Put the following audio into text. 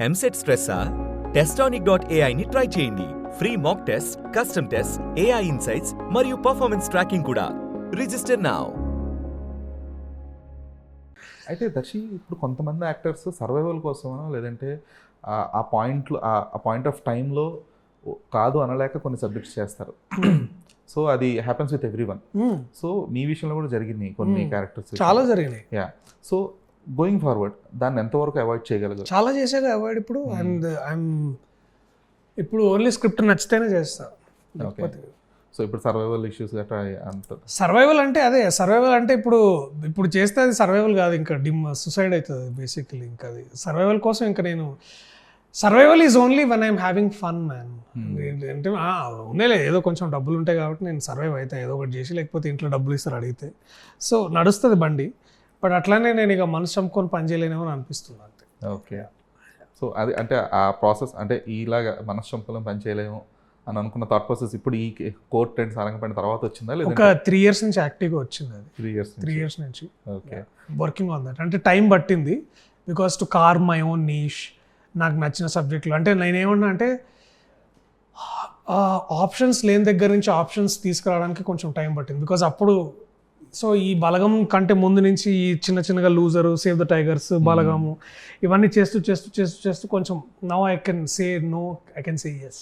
EAMCET స్ట్రెస్సా? Testonic.ai ని try చేయండి. Free mock test, custom test, AI insights మరియు పర్ఫార్మెన్స్ ట్రాకింగ్ కూడా. Register now. అయితే దర్శి ఇప్పుడు కొంతమంది యాక్టర్స్ సర్వైవల్ కోసమో లేదంటే ఆ పాయింట్ ఆఫ్ టైంలో కాదు అనలేక కొన్ని సబ్జెక్ట్స్ చేస్తారు. సో అది happens with everyone. So మీ విషయంలో కూడా జరిగింది కొన్ని క్యారెక్టర్స్ చాలా జరిగినాయి. యా. సో గోయింగ్ ఫార్వర్డ్ దాన్ని ఎంతవరకు అవాయిడ్ చేయగలరు? చాలా చేశాక అవాయిడ్ ఇప్పుడు. అండ్ ఐఎమ్ ఇప్పుడు ఓన్లీ స్క్రిప్ట్ నచ్చితేనే చేస్తా. సో ఇప్పుడు సర్వైవల్ ఇష్యూస్ గట్రా అంత సర్వైవల్ అంటే అదే సర్వైవల్ అంటే ఇప్పుడు చేస్తే అది సర్వైవల్ కాదు, ఇంకా సుసైడ్ అవుతుంది బేసిక్లీ. ఇంకా అది సర్వైవల్ కోసం ఇంకా నేను survival is only one I'm having fun man. అంటే ఉండేలే ఏదో కొంచెం డబ్బులు ఉంటాయి కాబట్టి నేను సర్వైవ్ అవుతాను ఏదో ఒకటి చేసి, లేకపోతే ఇంట్లో డబ్బులు ఇస్తారు అడిగితే. సో నడుస్తుంది బండి. బట్ అట్లానే నేను ఇక మనసు చంపుకొని పని చేయలేనేమో అని అనిపిస్తుంది అంతే. ఓకే. సో అది అంటే ఆ ప్రాసెస్ అంటే ఇలాగా మనసు చంపుకొని పని చేయలేము అని అనుకున్న థాట్ ప్రాసెస్ ఇప్పుడు ఈ కోర్ట్ ట్రెండ్ సారంగపడిన తర్వాత వచ్చిందా? లేదా ఒక 3 years నుంచి యాక్టివ్గా వచ్చింది అది. 3 years నుంచి ఓకే. Working on that. అంటే టైం పట్టింది because to carve my own niche. నాకు నచ్చిన సబ్జెక్టులు అంటే నేనేమన్నా అంటే ఆప్షన్స్ లేని దగ్గర నుంచి ఆప్షన్స్ తీసుకురావడానికి కొంచెం టైం పట్టింది. బికాజ్ అప్పుడు సో ఈ బలగం కంటే ముందు నుంచి ఈ చిన్నగా Loser, Save the Tigers, Balagam ఇవన్నీ చేస్తూ కొంచెం now I can say no, I can say yes.